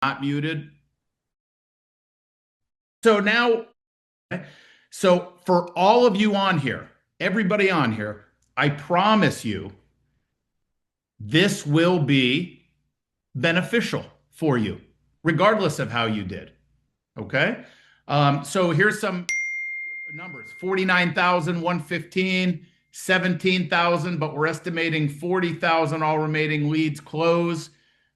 Not muted. So now, so for all of you on here, everybody on here, I promise you this will be beneficial for you, regardless of how you did. Okay. So here's some numbers: 49,115, 17,000, but we're estimating 40,000 all remaining leads close.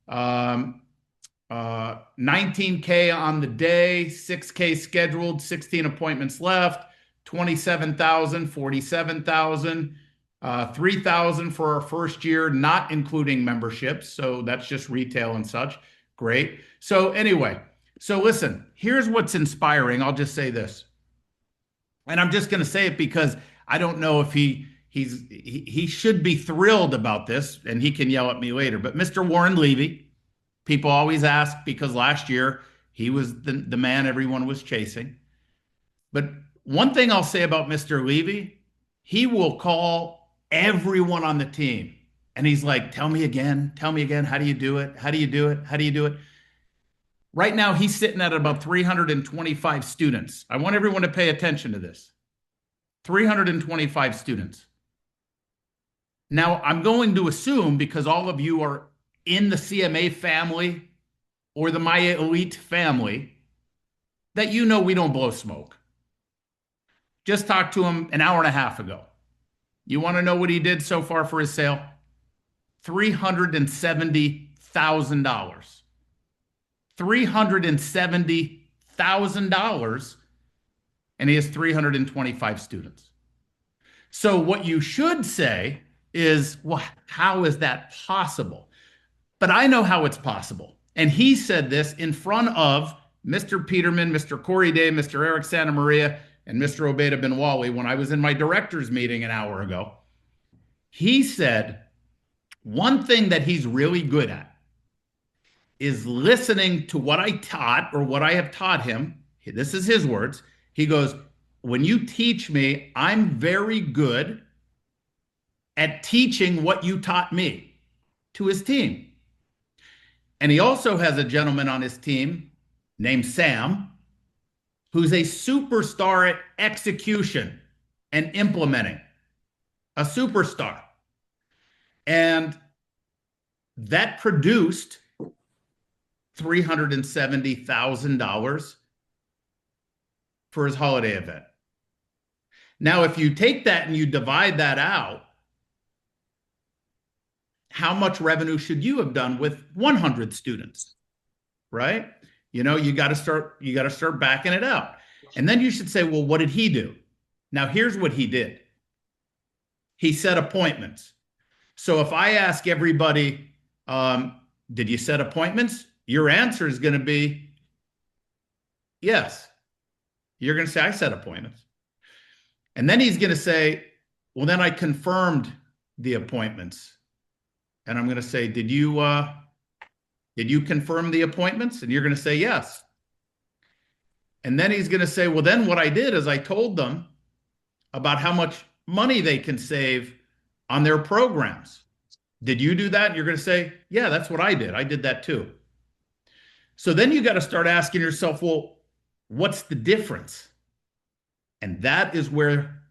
19K on the day, 6K scheduled, 16 appointments left, 27,000, 47,000, 3,000 for our first year, not including memberships. So that's just retail and such. Great. So anyway, so listen, here's what's inspiring. I'll just say this. And I'm just going to say it because I don't know if he should be thrilled about this, and he can yell at me later. But Mr. Warren Levy, people always ask because last year he was the man everyone was chasing. But one thing I'll say about Mr. Levy, he will call everyone on the team and he's like, tell me again, how do you do it? How do you do it? How do you do it? Right now, he's sitting at about 325 students. I want everyone to pay attention to this. 325 students. Now, I'm going to assume, because all of you are in the CMA family or the My Elite family, that you know we don't blow smoke. Just talked to him an hour and a half ago. You want to know what he did so far for his sale? $370,000. $370,000, and he has 325 students. So what you should say is, well, how is that possible? But I know how it's possible. And he said this in front of Mr. Peterman, Mr. Corey Day, Mr. Eric Santa Maria, and Mr. Obeda Ben Wally when I was in my director's meeting an hour ago. He said one thing that he's really good at is listening to what I taught or what I have taught him. This is his words. He goes, when you teach me, I'm very good at teaching what you taught me, to his team. And he also has a gentleman on his team named Sam, who's a superstar at execution and implementing. A superstar. And that produced $370,000 for his holiday event. Now, if you take that and you divide that out, how much revenue should you have done with 100 students? Right? You know, you got to start backing it out. And then you should say, well, what did he do? Now, here's what he did. He set appointments. So if I ask everybody, did you set appointments? Your answer is going to be yes. You're going to say, I set appointments. And then he's going to say, well, then I confirmed the appointments. And I'm going to say, did you confirm the appointments? And you're going to say, yes. And then he's going to say, well, then what I did is I told them about how much money they can save on their programs. Did you do that? And you're going to say, yeah, that's what I did. I did that too. So then you got to start asking yourself, well, what's the difference? And that is where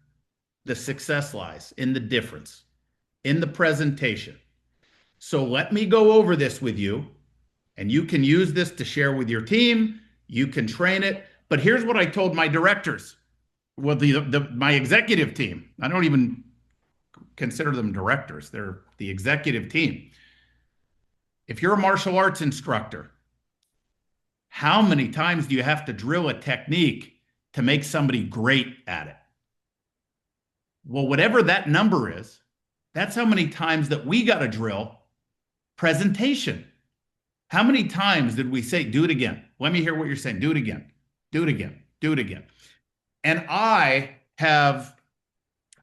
the success lies, in the difference, in the presentation. So let me go over this with you, and you can use this to share with your team. You can train it. But here's what I told my directors, well, my executive team. I don't even consider them directors. They're the executive team. If you're a martial arts instructor, how many times do you have to drill a technique to make somebody great at it? Well, whatever that number is, that's how many times that we got to drill presentation. How many times did we say, do it again? Let me hear what you're saying. Do it again. Do it again. Do it again. And I have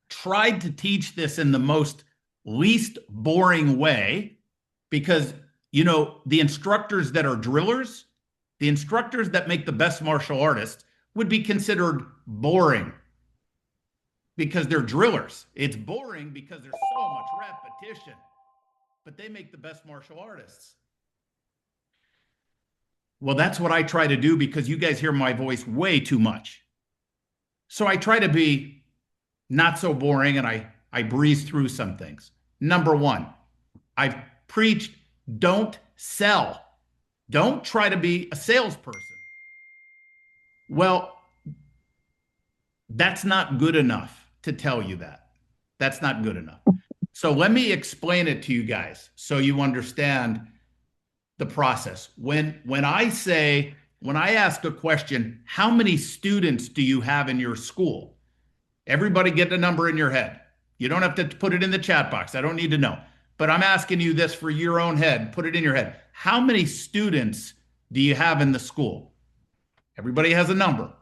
tried to teach this in the most least boring way because, you know, the instructors that are drillers, the instructors that make the best martial artists would be considered boring because they're drillers. It's boring because there's so much repetition, but they make the best martial artists. Well, that's what I try to do because you guys hear my voice way too much. So I try to be not so boring and I breeze through some things. Number one, I've preached don't sell. Don't try to be a salesperson. Well, that's not good enough to tell you that. That's not good enough. So let me explain it to you guys so you understand the process. When I ask a question, how many students do you have in your school? Everybody get a number in your head. You don't have to put it in the chat box. I don't need to know. But I'm asking you this for your own head. Put it in your head. How many students do you have in the school? Everybody has a number.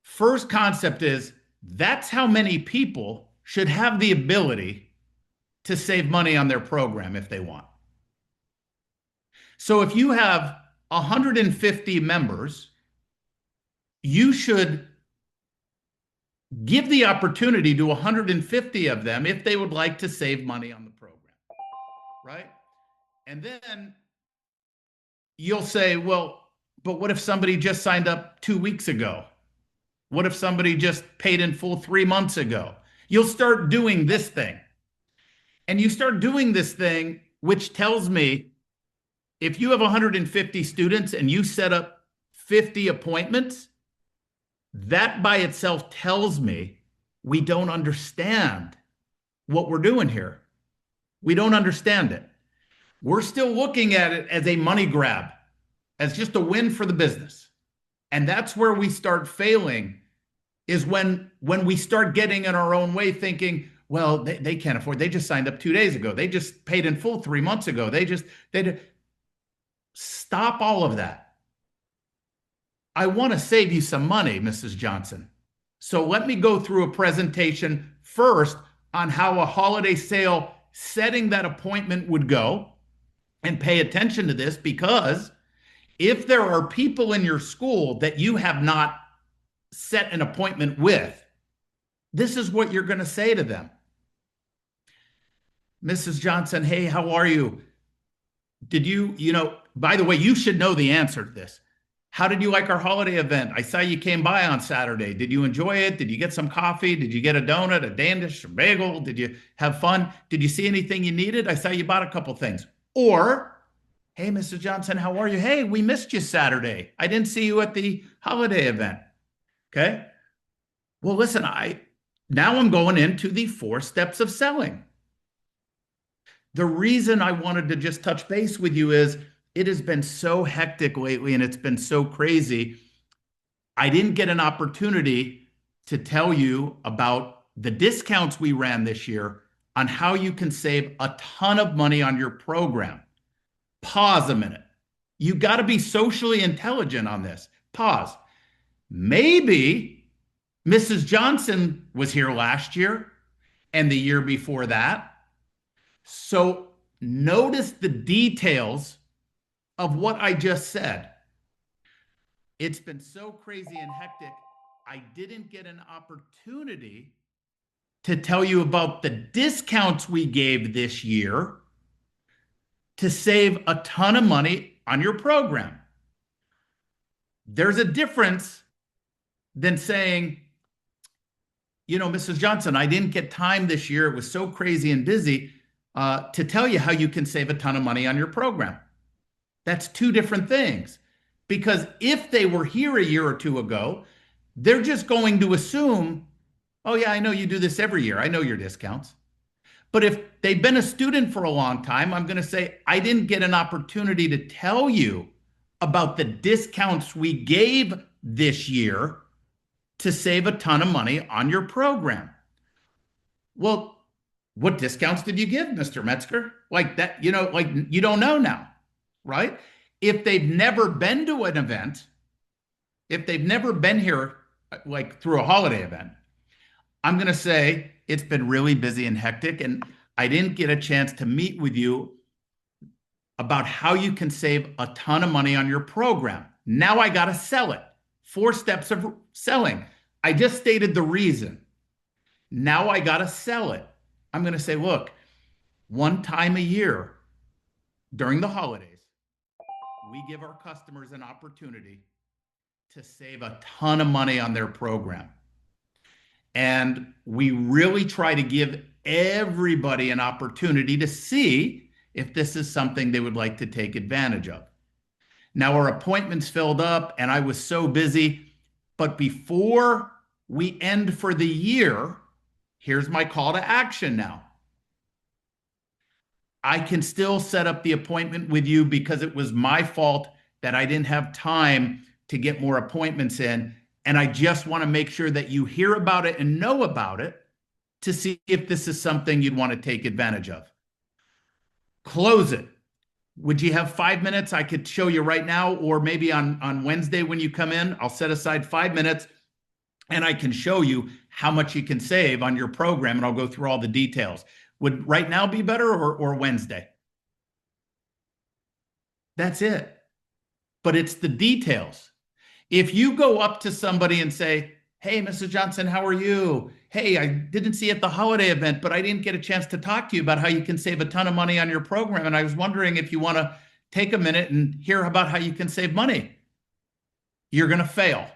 First concept is that's how many people should have the ability to save money on their program if they want. So if you have 150 members, you should give the opportunity to 150 of them if they would like to save money on the program, right? And then you'll say, well, but what if somebody just signed up 2 weeks ago? What if somebody just paid in full 3 months ago? You'll start doing this thing. And you start doing this thing, which tells me if you have 150 students and you set up 50 appointments, that by itself tells me we don't understand what we're doing here. We don't understand it. We're still looking at it as a money grab, as just a win for the business. And that's where we start failing, is when we start getting in our own way thinking, well, they can't afford, they just signed up 2 days ago. They just paid in full 3 months ago. Stop all of that. I want to save you some money, Mrs. Johnson. So let me go through a presentation first on how a holiday sale setting that appointment would go, and pay attention to this, because if there are people in your school that you have not set an appointment with, this is what you're going to say to them. Mrs. Johnson, hey, how are you? Did by the way, you should know the answer to this. How did you like our holiday event? I saw you came by on Saturday. Did you enjoy it? Did you get some coffee? Did you get a donut, a Danish, a bagel? Did you have fun? Did you see anything you needed? I saw you bought a couple things. Or, hey, Mrs. Johnson, how are you? Hey, we missed you Saturday. I didn't see you at the holiday event. Okay. Well, listen, now I'm going into the 4 steps of selling. The reason I wanted to just touch base with you is it has been so hectic lately and it's been so crazy. I didn't get an opportunity to tell you about the discounts we ran this year on how you can save a ton of money on your program. Pause a minute. You got to be socially intelligent on this. Pause. Maybe Mrs. Johnson was here last year and the year before that. So notice the details of what I just said. It's been so crazy and hectic, I didn't get an opportunity to tell you about the discounts we gave this year to save a ton of money on your program. There's a difference than saying, Mrs. Johnson, I didn't get time this year. It was so crazy and busy to tell you how you can save a ton of money on your program. That's 2 different things. Because if they were here a year or 2 ago, they're just going to assume, oh yeah, I know you do this every year. I know your discounts. But if they've been a student for a long time, I'm going to say, I didn't get an opportunity to tell you about the discounts we gave this year to save a ton of money on your program. Well, what discounts did you give, Mr. Metzger? Like that, you don't know now, right? If they've never been to an event, if they've never been here, like through a holiday event, I'm going to say it's been really busy and hectic, and I didn't get a chance to meet with you about how you can save a ton of money on your program. Now I got to sell it. 4 steps of selling. I just stated the reason. Now I got to sell it. I'm going to say, look, one time a year during the holidays, we give our customers an opportunity to save a ton of money on their program. And we really try to give everybody an opportunity to see if this is something they would like to take advantage of. Now, our appointments filled up and I was so busy, but before we end for the year, here's my call to action now. I can still set up the appointment with you because it was my fault that I didn't have time to get more appointments in. And I just want to make sure that you hear about it and know about it to see if this is something you'd want to take advantage of. Close it. Would you have 5 minutes? I could show you right now, or maybe on Wednesday when you come in, I'll set aside 5 minutes and I can show you how much you can save on your program, and I'll go through all the details. Would right now be better, or Wednesday? That's it. But it's the details. If you go up to somebody and say, hey, Mrs. Johnson, how are you? Hey, I didn't see you at the holiday event, but I didn't get a chance to talk to you about how you can save a ton of money on your program. And I was wondering if you want to take a minute and hear about how you can save money. You're going to fail.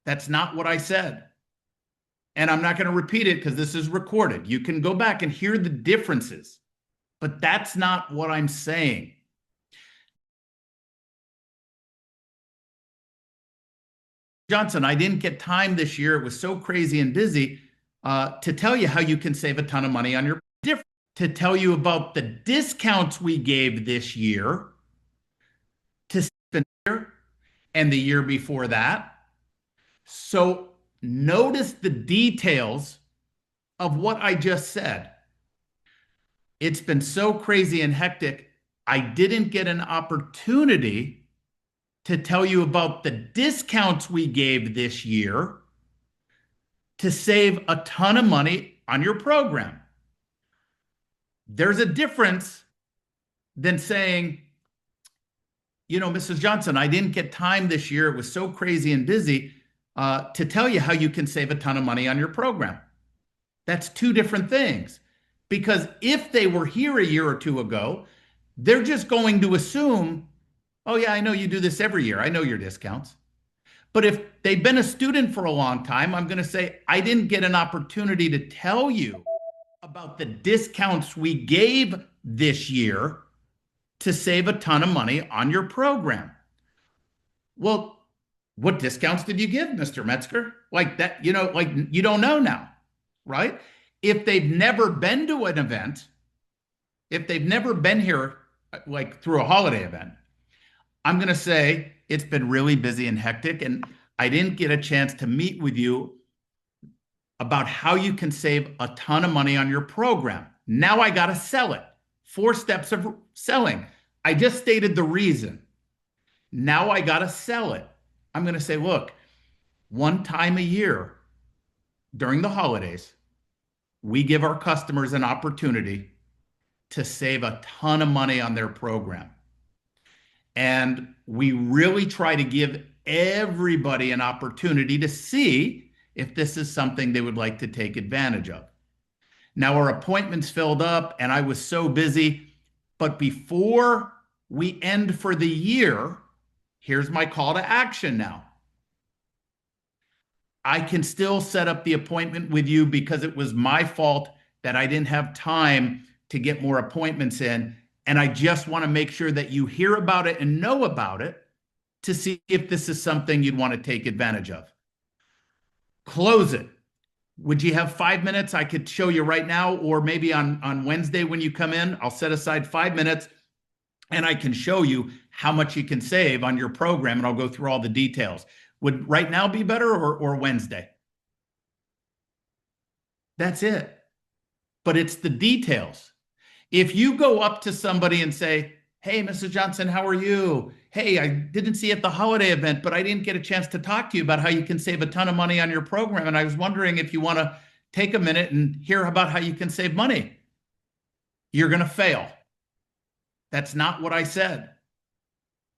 That's not what I said. And I'm not going to repeat it because this is recorded. You can go back and hear the differences, but that's not what I'm saying. Johnson, I didn't get time this year. It was so crazy and busy to tell you how you can save a ton of money on your different, to tell you about the discounts we gave this year to spend year and the year before that. So notice the details of what I just said. It's been so crazy and hectic. I didn't get an opportunity to tell you about the discounts we gave this year to save a ton of money on your program. There's a difference than saying, you know, Mrs. Johnson, I didn't get time this year. It was so crazy and busy to tell you how you can save a ton of money on your program. That's two different things. Because if they were here a year or two ago, they're just going to assume, oh yeah, I know you do this every year. I know your discounts. But if they've been a student for a long time, I'm going to say, I didn't get an opportunity to tell you about the discounts we gave this year to save a ton of money on your program. Well, what discounts did you give, Mr. Metzger? Like that, you know, like you don't know now, right? If they've never been to an event, if they've never been here, like through a holiday event, I'm going to say it's been really busy and hectic, and I didn't get a chance to meet with you about how you can save a ton of money on your program. Now I got to sell it. 4 steps of selling. I just stated the reason. Now I got to sell it. I'm going to say, look, one time a year during the holidays, we give our customers an opportunity to save a ton of money on their program. And we really try to give everybody an opportunity to see if this is something they would like to take advantage of. Now, our appointments filled up and I was so busy, but before we end for the year, here's my call to action now. I can still set up the appointment with you because it was my fault that I didn't have time to get more appointments in. And I just want to make sure that you hear about it and know about it to see if this is something you'd want to take advantage of. Close it. Would you have 5 minutes? I could show you right now, or maybe on Wednesday when you come in, I'll set aside 5 minutes and I can show you how much you can save on your program, and I'll go through all the details. Would right now be better, or Wednesday? That's it. But it's the details. If you go up to somebody and say, hey, Mrs. Johnson, how are you? Hey, I didn't see you at the holiday event, but I didn't get a chance to talk to you about how you can save a ton of money on your program. And I was wondering if you want to take a minute and hear about how you can save money. You're going to fail. That's not what I said.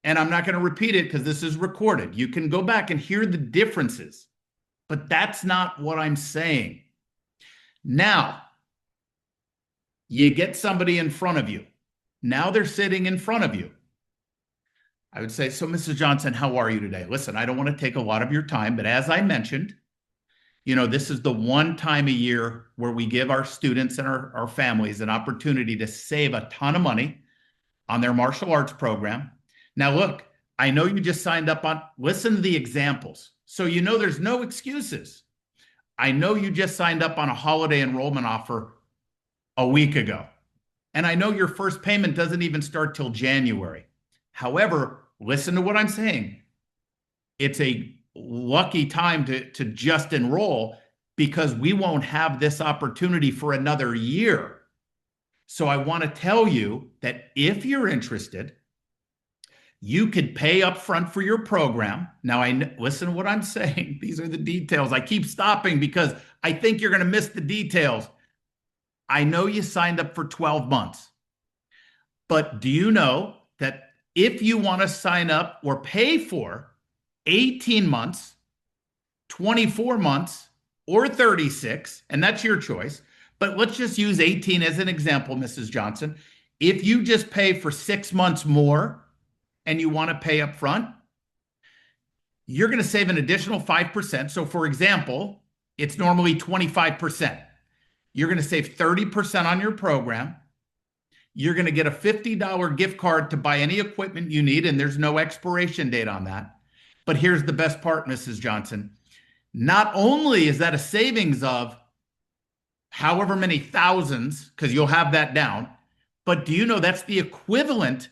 And I'm not going to repeat it because this is recorded. You can go back and hear the differences, but that's not what I'm saying. Now, you get somebody in front of you. Now they're sitting in front of you. I would say, so Mrs. Johnson, how are you today? Listen, I don't want to take a lot of your time, but as I mentioned, this is the one time a year where we give our students and our families an opportunity to save a ton of money on their martial arts program. Now, look, I know you just signed up on, listen to the examples. So there's no excuses. I know you just signed up on a holiday enrollment offer a week ago. And I know your first payment doesn't even start till January. However, listen to what I'm saying. It's a lucky time to just enroll because we won't have this opportunity for another year. So I want to tell you that if you're interested, you could pay up front for your program. Now, listen to what I'm saying. These are the details. I keep stopping because I think you're going to miss the details. I know you signed up for 12 months, but do you know that if you want to sign up or pay for 18 months, 24 months, or 36, and that's your choice, but let's just use 18 as an example, Mrs. Johnson. If you just pay for 6 months more and you want to pay up front, you're going to save an additional 5%. So for example, it's normally 25%. You're going to save 30% on your program. You're going to get a $50 gift card to buy any equipment you need, and there's no expiration date on that. But here's the best part, Mrs. Johnson. Not only is that a savings of however many thousands, because you'll have that down, but do you know that's the equivalent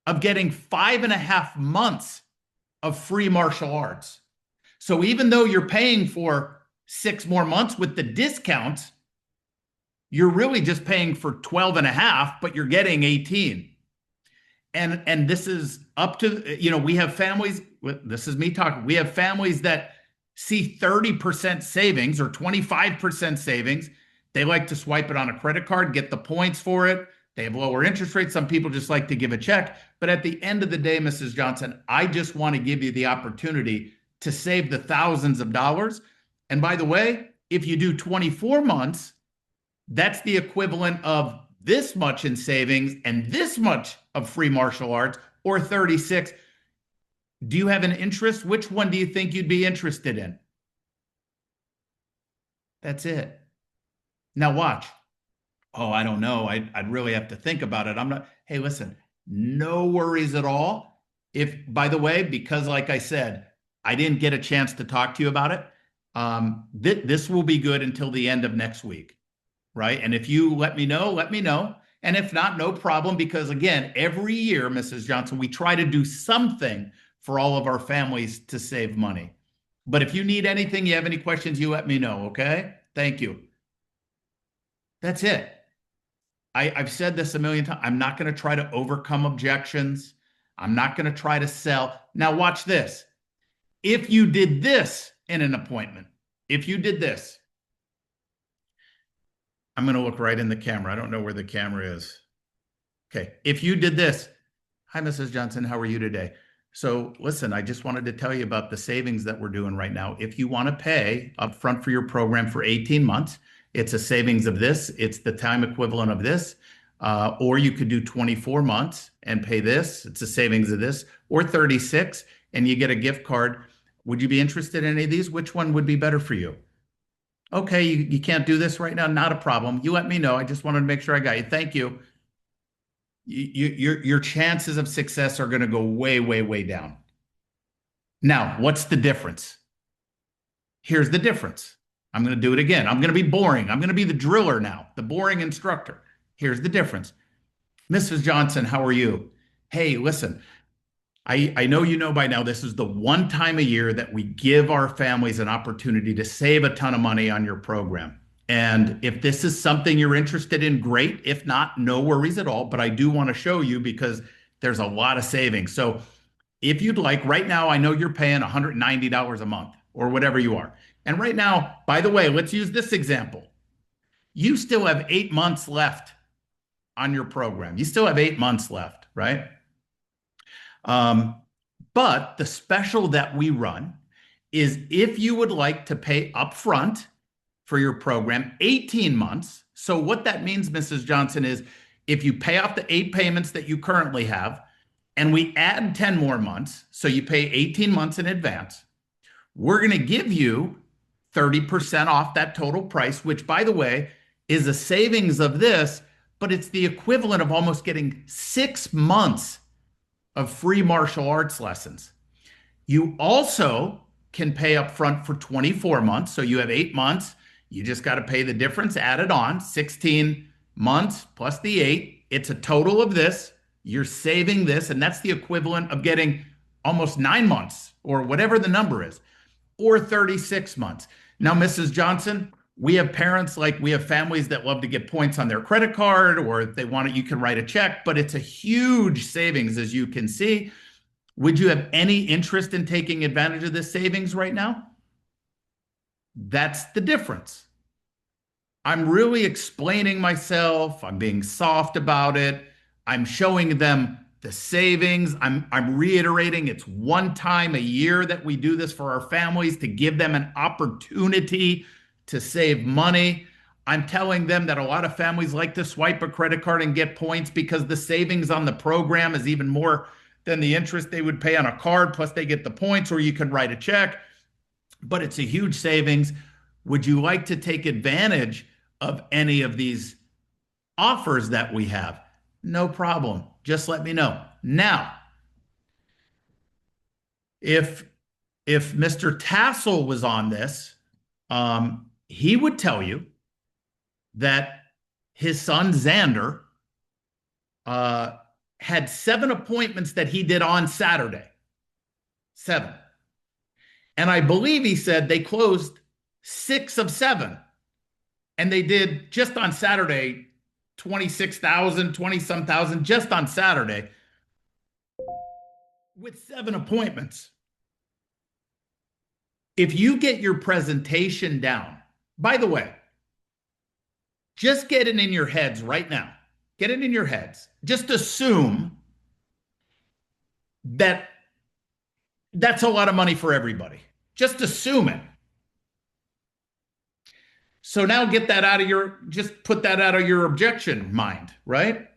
of getting 5.5 months of free martial arts? So even though you're paying for 6 more months with the discounts, you're really just paying for 12.5, but you're getting 18. And this is up to, we have families, this is me talking, we have families that see 30% savings or 25% savings. They like to swipe it on a credit card, get the points for it. They have lower interest rates. Some people just like to give a check. But at the end of the day, Mrs. Johnson, I just want to give you the opportunity to save the thousands of dollars. And by the way, if you do 24 months, that's the equivalent of this much in savings and this much of free martial arts, or 36. Do you have an interest? Which one do you think you'd be interested in? That's it. Now watch. Oh, I don't know. I'd really have to think about it. I'm not, hey, listen, no worries at all. If, by the way, because like I said, I didn't get a chance to talk to you about it, this will be good until the end of next week, right? And if you let me know, let me know. And if not, no problem, because again, every year, Mrs. Johnson, we try to do something for all of our families to save money. But if you need anything, you have any questions, you let me know, okay? Thank you. That's it. I've said this a million times. I'm not going to try to overcome objections. I'm not going to try to sell. Now watch this. If you did this in an appointment, if you did this, I'm going to look right in the camera. I don't know where the camera is. Okay. If you did this, hi, Mrs. Johnson, how are you today? So listen, I just wanted to tell you about the savings that we're doing right now. If you want to pay upfront for your program for 18 months, it's a savings of this. It's the time equivalent of this. Or you could do 24 months and pay this. It's a savings of this, or 36, and you get a gift card. Would you be interested in any of these? Which one would be better for you? Okay, you can't do this right now. Not a problem. You let me know. I just wanted to make sure I got you. Thank you. Your chances of success are going to go way, way, way down. Now, what's the difference? Here's the difference. I'm going to do it again. I'm going to be boring. I'm going to be the driller now, the boring instructor. Here's the difference. Mrs. Johnson, how are you? Hey, listen, I know you know by now this is the one time a year that we give our families an opportunity to save a ton of money on your program. And if this is something you're interested in, great. If not, no worries at all. But I do want to show you because there's a lot of savings. So if you'd like, right now, I know you're paying $190 a month or whatever you are. And right now, by the way, let's use this example. You still have 8 months left on your program. You still have 8 months left, right? But the special that we run is if you would like to pay upfront for your program, 18 months. So what that means, Mrs. Johnson, is if you pay off the 8 payments that you currently have, and we add 10 more months, so you pay 18 months in advance, we're going to give you 30% off that total price, which, by the way, is a savings of this, but it's the equivalent of almost getting 6 months of free martial arts lessons. You also can pay up front for 24 months. So you have 8 months. You just got to pay the difference added on, 16 months plus the 8. It's a total of this. You're saving this, and that's the equivalent of getting almost 9 months or whatever the number is, or 36 months. Now, Mrs. Johnson, we have parents, like we have families that love to get points on their credit card, or if they want it, you can write a check, but it's a huge savings, as you can see. Would you have any interest in taking advantage of this savings right now? That's the difference. I'm really explaining myself. I'm being soft about it. I'm showing them the savings. I'm reiterating it's one time a year that we do this for our families to give them an opportunity to save money. I'm telling them that a lot of families like to swipe a credit card and get points because the savings on the program is even more than the interest they would pay on a card, plus they get the points, or you can write a check. But it's a huge savings. Would you like to take advantage of any of these offers that we have? No problem. Just let me know. Now, if Mr. Tassel was on this, he would tell you that his son Xander had 7 appointments that he did on Saturday. 7. And I believe he said they closed 6 of 7. And they did just on Saturday 26,000, 20-some thousand just on Saturday with 7 appointments. If you get your presentation down, by the way, just get it in your heads right now. Get it in your heads. Just assume that that's a lot of money for everybody. Just assume it. So now get that out of your, just put that out of your objection mind, right?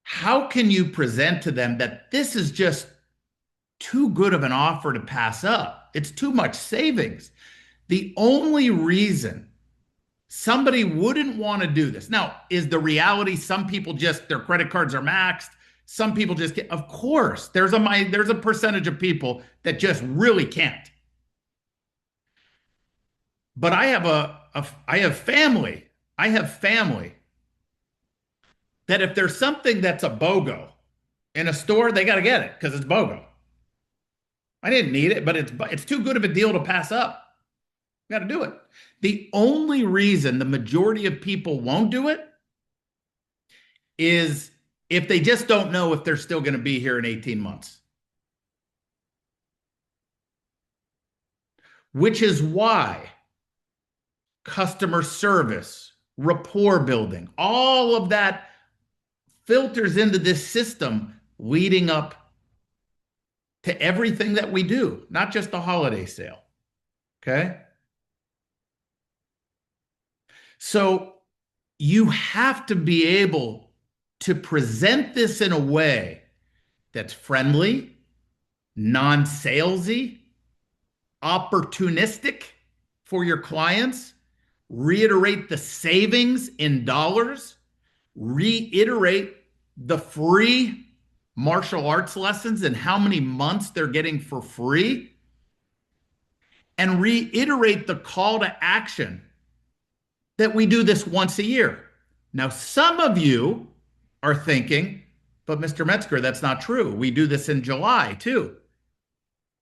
How can you present to them that this is just too good of an offer to pass up? It's too much savings. The only reason somebody wouldn't want to do this. Now, is the reality some people just, their credit cards are maxed? Some people just get, of course, there's a percentage of people that just really can't. But I have family that if there's something that's a BOGO in a store, they got to get it because it's BOGO. I didn't need it, but it's too good of a deal to pass up. Got to do it. The only reason the majority of people won't do it is if they just don't know if they're still going to be here in 18 months. Which is why customer service, rapport building, all of that filters into this system leading up to everything that we do, not just the holiday sale. Okay? So you have to be able to present this in a way that's friendly, non-salesy, opportunistic for your clients, reiterate the savings in dollars, reiterate the free martial arts lessons and how many months they're getting for free, and reiterate the call to action that we do this once a year. Now, some of you are thinking, but Mr. Metzger, that's not true. We do this in July too.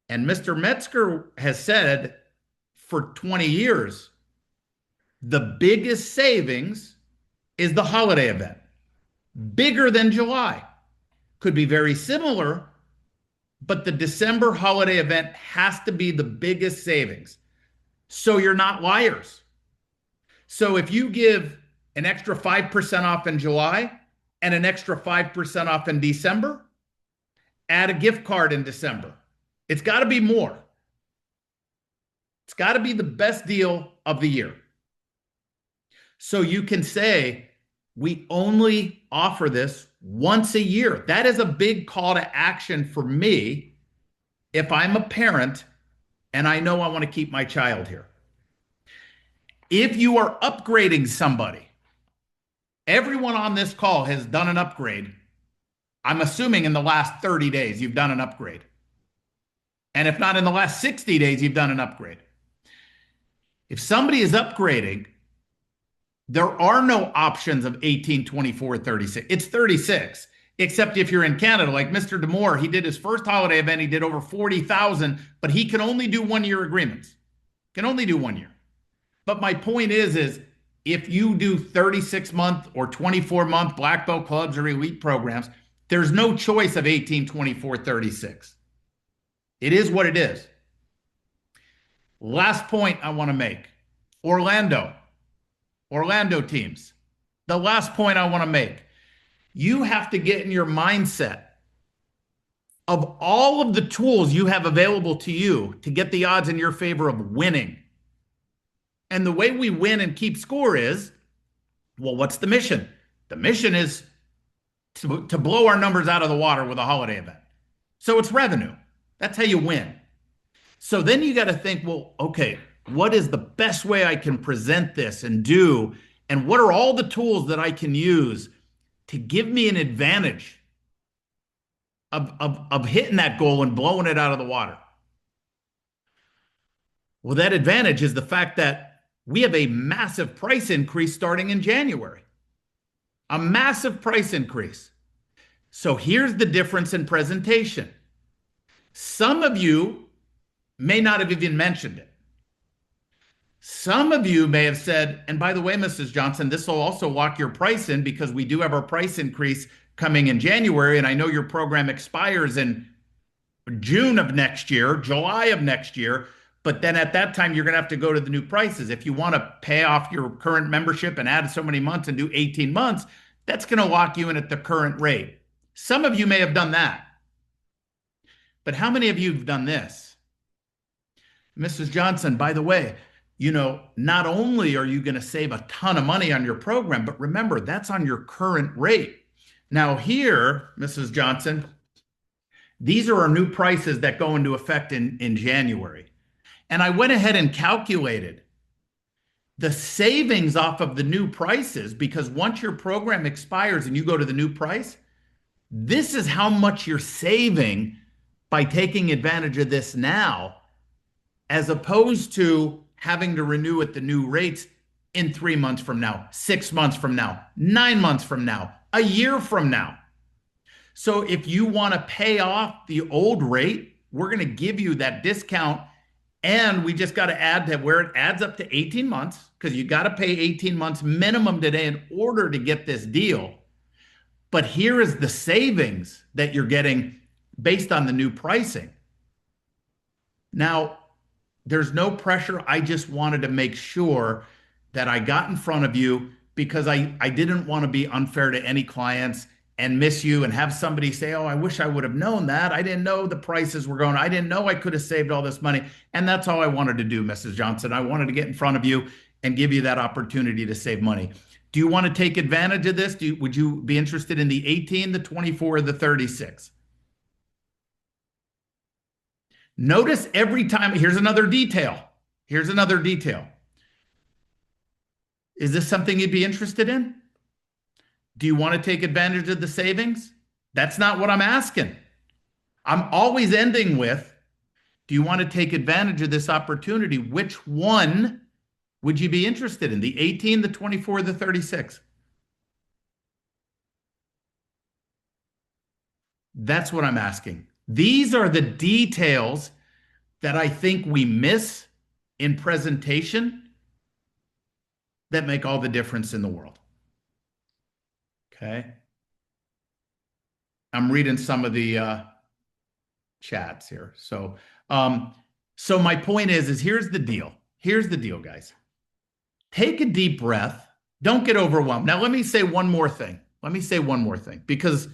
And Mr. Metzger has said for 20 years, the biggest savings is the holiday event. Bigger than July. Could be very similar, but the December holiday event has to be the biggest savings. So you're not liars. So if you give an extra 5% off in July and an extra 5% off in December, add a gift card in December. It's got to be more. It's got to be the best deal of the year. So you can say, We only offer this once a year. That is a big call to action for me if I'm a parent and I know I want to keep my child here. If you are upgrading somebody, everyone on this call has done an upgrade. I'm assuming in the last 30 days, you've done an upgrade. And if not in the last 60 days, you've done an upgrade. If somebody is upgrading, there are no options of 18, 24, 36. It's 36, except if you're in Canada, like Mr. Demore, he did his first holiday event. He did over 40,000, but he can only do 1-year agreements. Can only do 1 year. But my point is if you do 36-month or 24-month black belt clubs or elite programs, there's no choice of 18, 24, 36. It is what it is. Last point I want to make. Orlando teams. The last point I want to make. You have to get in your mindset of all of the tools you have available to you to get the odds in your favor of winning. And the way we win and keep score is, well, what's the mission? The mission is to blow our numbers out of the water with a holiday event. So it's revenue. That's how you win. So then you got to think, well, okay, what is the best way I can present this and do? And what are all the tools that I can use to give me an advantage of hitting that goal and blowing it out of the water? Well, that advantage is the fact that we have a massive price increase starting in January. A massive price increase. So here's the difference in presentation. Some of you may not have even mentioned it. Some of you may have said, and by the way, Mrs. Johnson, this will also lock your price in because we do have our price increase coming in January, and I know your program expires in June of next year, July of next year, but then at that time, you're going to have to go to the new prices. If you want to pay off your current membership and add so many months and do 18 months, that's going to lock you in at the current rate. Some of you may have done that. But how many of you have done this? Mrs. Johnson, by the way, not only are you going to save a ton of money on your program, but remember, that's on your current rate. Now here, Mrs. Johnson, these are our new prices that go into effect in January. And I went ahead and calculated the savings off of the new prices, because once your program expires and you go to the new price, this is how much you're saving by taking advantage of this now, as opposed to having to renew at the new rates in 3 months from now, 6 months from now, 9 months from now, a year from now. So if you want to pay off the old rate, we're going to give you that discount. And we just got to add to where it adds up to 18 months, because you got to pay 18 months minimum today in order to get this deal. But here is the savings that you're getting based on the new pricing. Now, there's no pressure. I just wanted to make sure that I got in front of you, because I didn't want to be unfair to any clients and miss you and have somebody say, oh, I wish I would have known that. I didn't know the prices were going. I didn't know I could have saved all this money. And that's all I wanted to do, Mrs. Johnson. I wanted to get in front of you and give you that opportunity to save money. Do you want to take advantage of this? Would you be interested in the 18, the 24, or the 36? Notice every time, here's another detail. Here's another detail. Is this something you'd be interested in? Do you want to take advantage of the savings? That's not what I'm asking. I'm always ending with, do you want to take advantage of this opportunity? Which one would you be interested in? The 18, the 24, the 36? That's what I'm asking. These are the details that I think we miss in presentation that make all the difference in the world. Okay. I'm reading some of the chats here. So my point is here's the deal. Here's the deal, guys. Take a deep breath. Don't get overwhelmed. Now, let me say one more thing. Because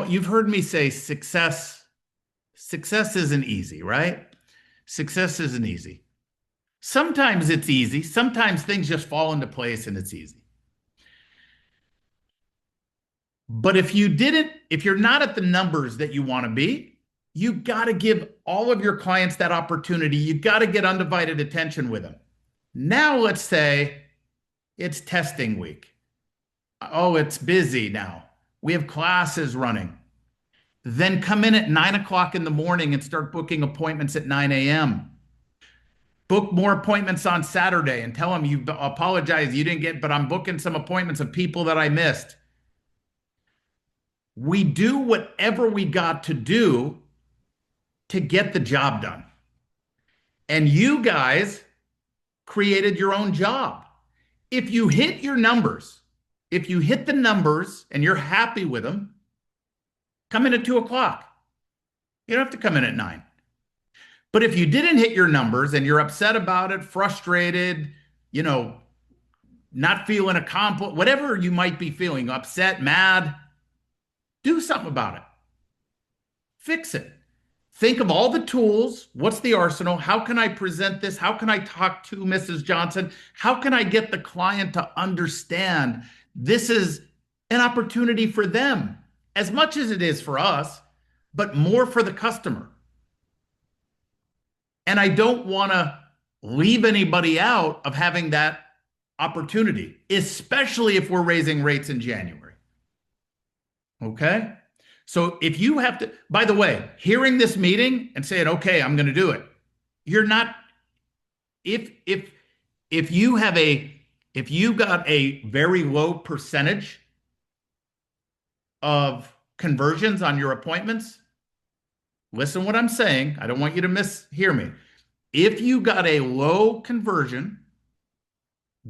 you've heard me say success isn't easy, right? Success isn't easy. Sometimes it's easy. Sometimes things just fall into place and it's easy. But if you're not at the numbers that you want to be, you got to give all of your clients that opportunity. You got to get undivided attention with them. Now, let's say it's testing week. Oh, it's busy now. We have classes running. Then come in at 9 o'clock in the morning and start booking appointments at 9 a.m. Book more appointments on Saturday and tell them you apologize, you didn't get, but I'm booking some appointments of people that I missed. We do whatever we got to do to get the job done. And you guys created your own job. If you hit your numbers, if you hit the numbers and you're happy with them, come in at 2 o'clock. You don't have to come in at 9. But if you didn't hit your numbers and you're upset about it, frustrated, not feeling accomplished, whatever you might be feeling, upset, mad, do something about it. Fix it. Think of all the tools. What's the arsenal? How can I present this? How can I talk to Mrs. Johnson? How can I get the client to understand this is an opportunity for them as much as it is for us, but more for the customer? And I don't want to leave anybody out of having that opportunity, especially if we're raising rates in January. Okay? So if you have to, by the way, hearing this meeting and saying, okay, I'm going to do it, you're not, if you got a very low percentage of conversions on your appointments, listen to what I'm saying. I don't want you to mishear me. If you got a low conversion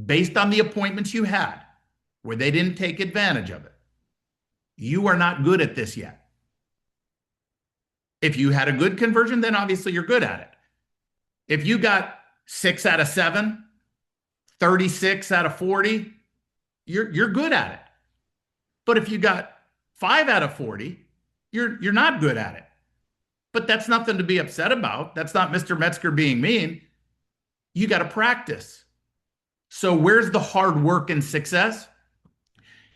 based on the appointments you had where they didn't take advantage of it, you are not good at this yet. If you had a good conversion, then obviously you're good at it. If you got 6 out of 7, 36 out of 40, you're good at it. But if you got 5 out of 40, you're not good at it. But that's nothing to be upset about. That's not Mr. Metzger being mean. You got to practice. So where's the hard work and success?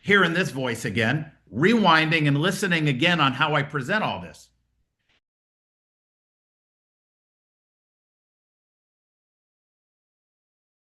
Hearing this voice again, rewinding and listening again on how I present all this.